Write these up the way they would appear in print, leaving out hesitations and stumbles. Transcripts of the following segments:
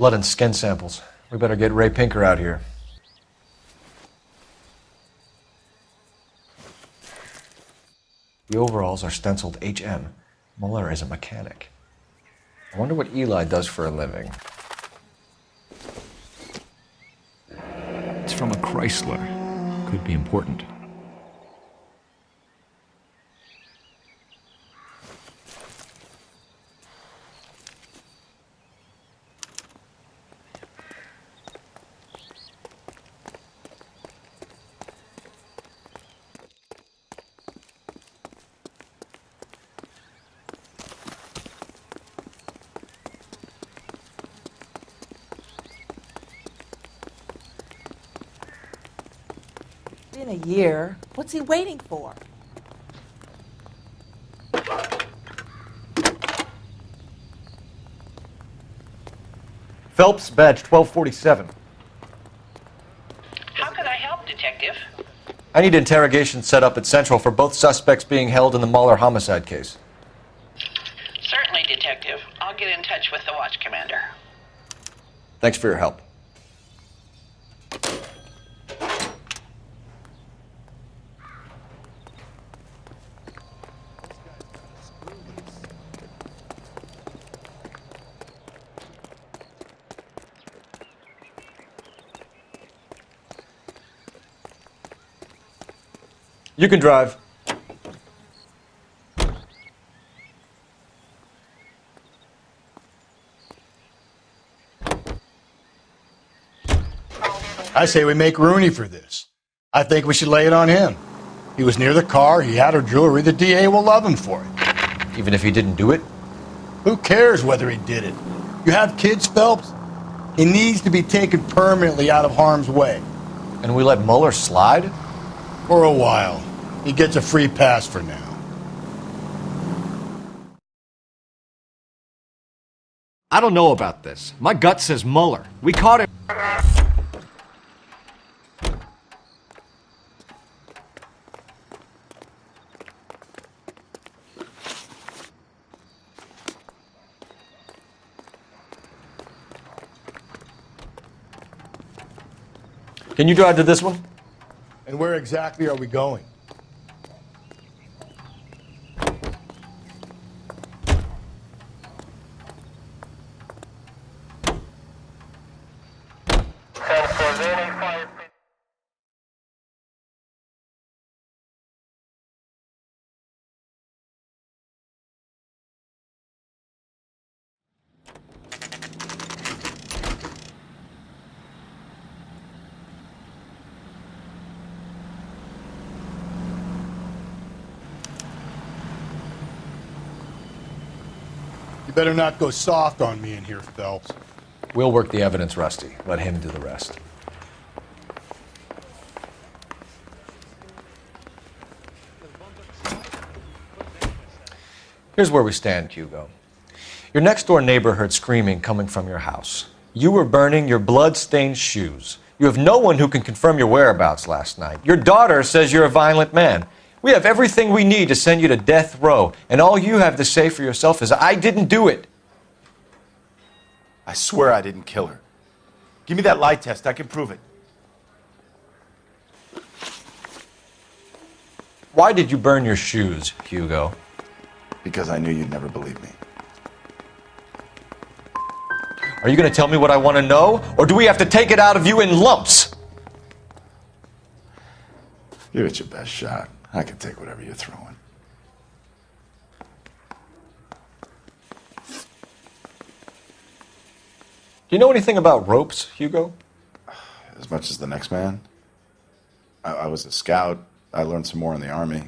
Blood and skin samples. We better get Ray Pinker out here. The overalls are stenciled HM. Muller is a mechanic. I wonder what Eli does for a living. It's from a Chrysler. Could be important. In a year, what's he waiting for? Phelps, badge 1247. How can I help, Detective? I need interrogation set up at Central for both suspects being held in the Muller homicide case. Certainly, Detective. I'll get in touch with the watch commander. Thanks for your help. You can drive. I say we make Rooney for this. I think we should lay it on him. He was near the car, he had her jewelry, the DA will love him for it. Even if he didn't do it? Who cares whether he did it? You have kids, Phelps? He needs to be taken permanently out of harm's way. And we let Muller slide? For a while. He gets a free pass for now. I don't know about this. My gut says Muller. We caught him. Can you drive to this one? And where exactly are we going? You better not go soft on me in here, Phelps. We'll work the evidence, Rusty. Let him do the rest. Here's where we stand, Hugo. Your next-door neighbor heard screaming coming from your house. You were burning your blood-stained shoes. You have no one who can confirm your whereabouts last night. Your daughter says you're a violent man. We have everything we need to send you to death row, and all you have to say for yourself is, I didn't do it. I swear I didn't kill her. Give me that lie test, I can prove it. Why did you burn your shoes, Hugo? Because I knew you'd never believe me. Are you going to tell me what I want to know, or do we have to take it out of you in lumps? Give it your best shot. I can take whatever you're throwing. Do you know anything about ropes, Hugo? As much as the next man. I was a scout. I learned some more in the Army.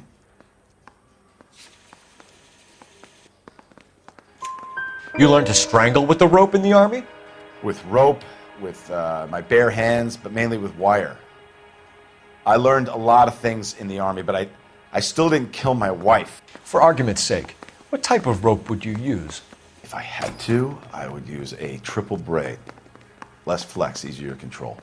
You learned to strangle with the rope in the Army? With rope, with my bare hands, but mainly with wire. I learned a lot of things in the Army, but I still didn't kill my wife. For argument's sake, what type of rope would you use? If I had to, I would use a triple braid. Less flex, easier to control.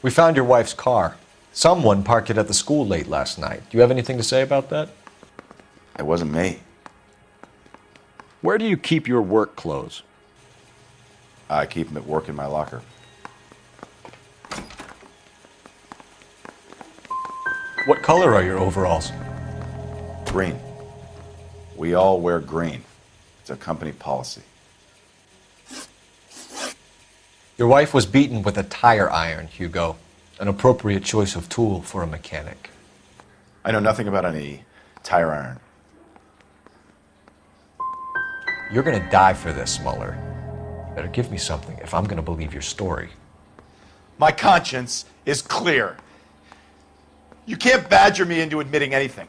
We found your wife's car. Someone parked it at the school late last night. Do you have anything to say about that? It wasn't me. Where do you keep your work clothes? I keep them at work in my locker. What color are your overalls? Green. We all wear green. It's a company policy. Your wife was beaten with a tire iron, Hugo. An appropriate choice of tool for a mechanic. I know nothing about any tire iron. You're gonna die for this, Mueller. Better give me something if I'm gonna believe your story. My conscience is clear. You can't badger me into admitting anything.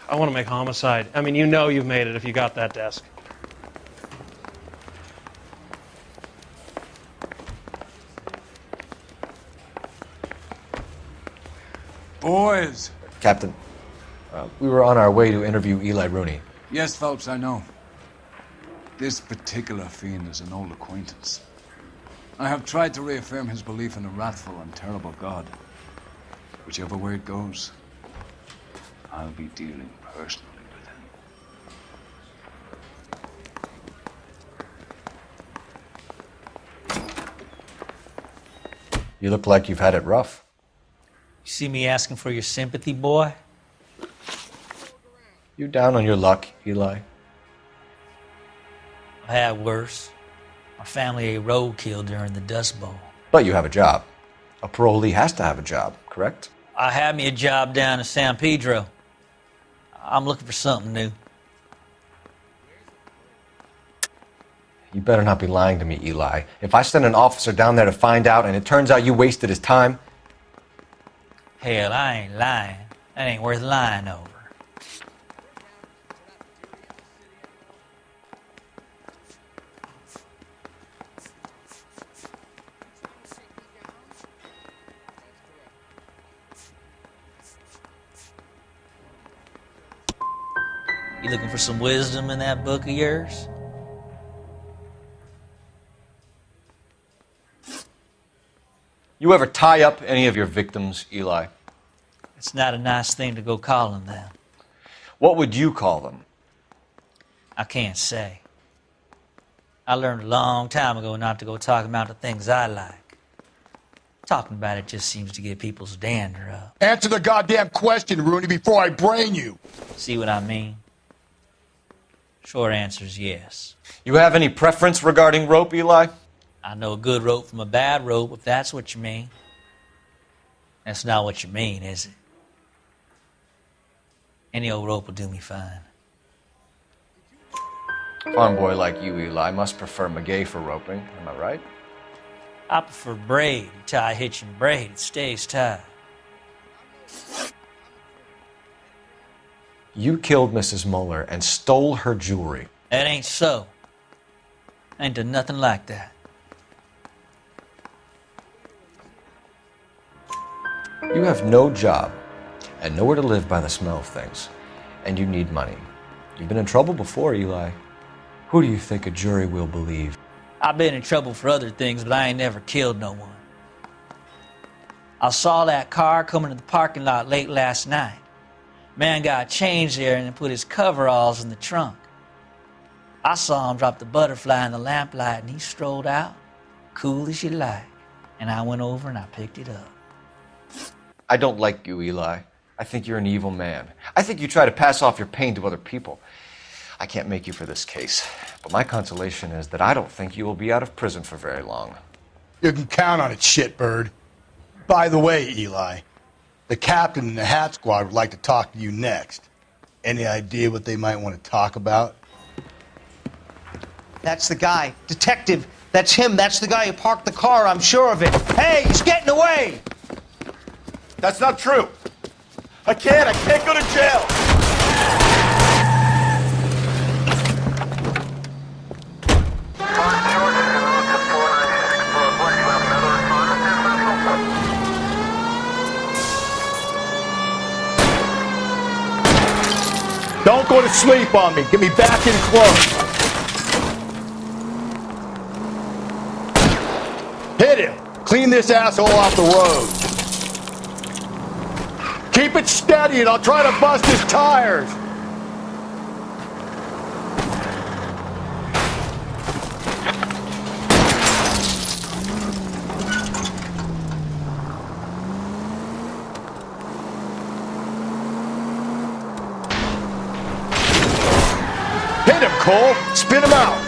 I want to make homicide. I mean, you know you've made it if you got that desk. Boys! Captain, we were on our way to interview Eli Rooney. Yes, Phelps, I know. This particular fiend is an old acquaintance. I have tried to reaffirm his belief in a wrathful and terrible God. Whichever way it goes, I'll be dealing personally with him. You look like you've had it rough. You see me asking for your sympathy, boy? You down on your luck, Eli? I had worse. My family ate roadkill during the Dust Bowl. But you have a job. A parolee has to have a job, correct? I had me a job down in San Pedro. I'm looking for something new. You better not be lying to me, Eli. If I send an officer down there to find out and it turns out you wasted his time... Hell, I ain't lying. That ain't worth lying over. You looking for some wisdom in that book of yours? You ever tie up any of your victims, Eli? It's not a nice thing to go calling them. What would you call them? I can't say. I learned a long time ago not to go talking about the things I like. Talking about it just seems to get people's dander up. Answer the goddamn question, Rooney, before I brain you. See what I mean? Short answer is yes. You have any preference regarding rope, Eli? I know a good rope from a bad rope, if that's what you mean. That's not what you mean, is it? Any old rope will do me fine. A farm boy like you, Eli, must prefer Magay for roping. Am I right? I prefer braid. You tie a hitch and braid, it stays tied. You killed Mrs. Mueller and stole her jewelry. That ain't so. I ain't done nothing like that. You have no job and nowhere to live by the smell of things. And you need money. You've been in trouble before, Eli. Who do you think a jury will believe? I've been in trouble for other things, but I ain't never killed no one. I saw that car coming to the parking lot late last night. Man got changed there and then put his coveralls in the trunk. I saw him drop the butterfly in the lamplight and he strolled out, cool as you like. And I went over and I picked it up. I don't like you, Eli. I think you're an evil man. I think you try to pass off your pain to other people. I can't make you for this case, but my consolation is that I don't think you will be out of prison for very long. You can count on it, shitbird. By the way, Eli, the captain and the Hat Squad would like to talk to you next. Any idea what they might want to talk about? That's the guy. Detective, that's him. That's the guy who parked the car, I'm sure of it. Hey, he's getting away! That's not true. I can't go to jail. Don't go to sleep on me. Get me back in close. Hit him. Clean this asshole off the road. Keep it steady and I'll try to bust his tires. Hit him, Cole. Spin him out.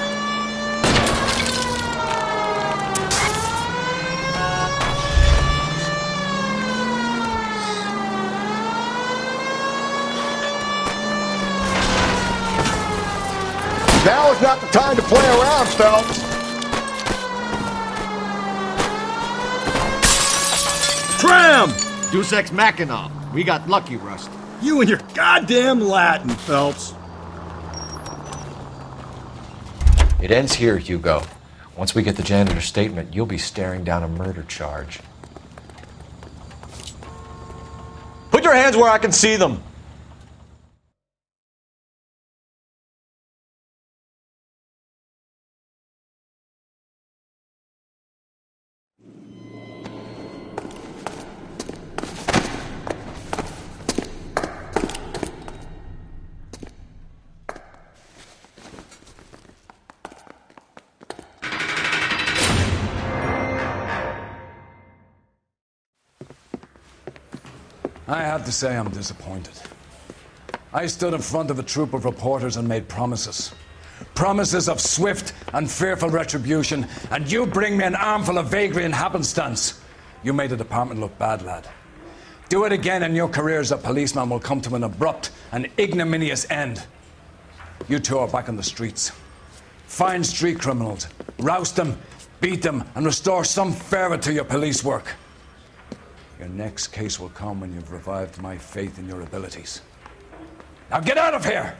Now is not the time to play around, Phelps. Tram! Deus ex machina. We got lucky, Rust. You and your goddamn Latin, Phelps. It ends here, Hugo. Once we get the janitor's statement, you'll be staring down a murder charge. Put your hands where I can see them. I have to say I'm disappointed. I stood in front of a troop of reporters and made promises. Promises of swift and fearful retribution, and you bring me an armful of vagary and happenstance. You made the department look bad, lad. Do it again and your career as a policeman will come to an abrupt and ignominious end. You two are back on the streets. Find street criminals, roust them, beat them, and restore some fervor to your police work. Your next case will come when you've revived my faith in your abilities. Now get out of here!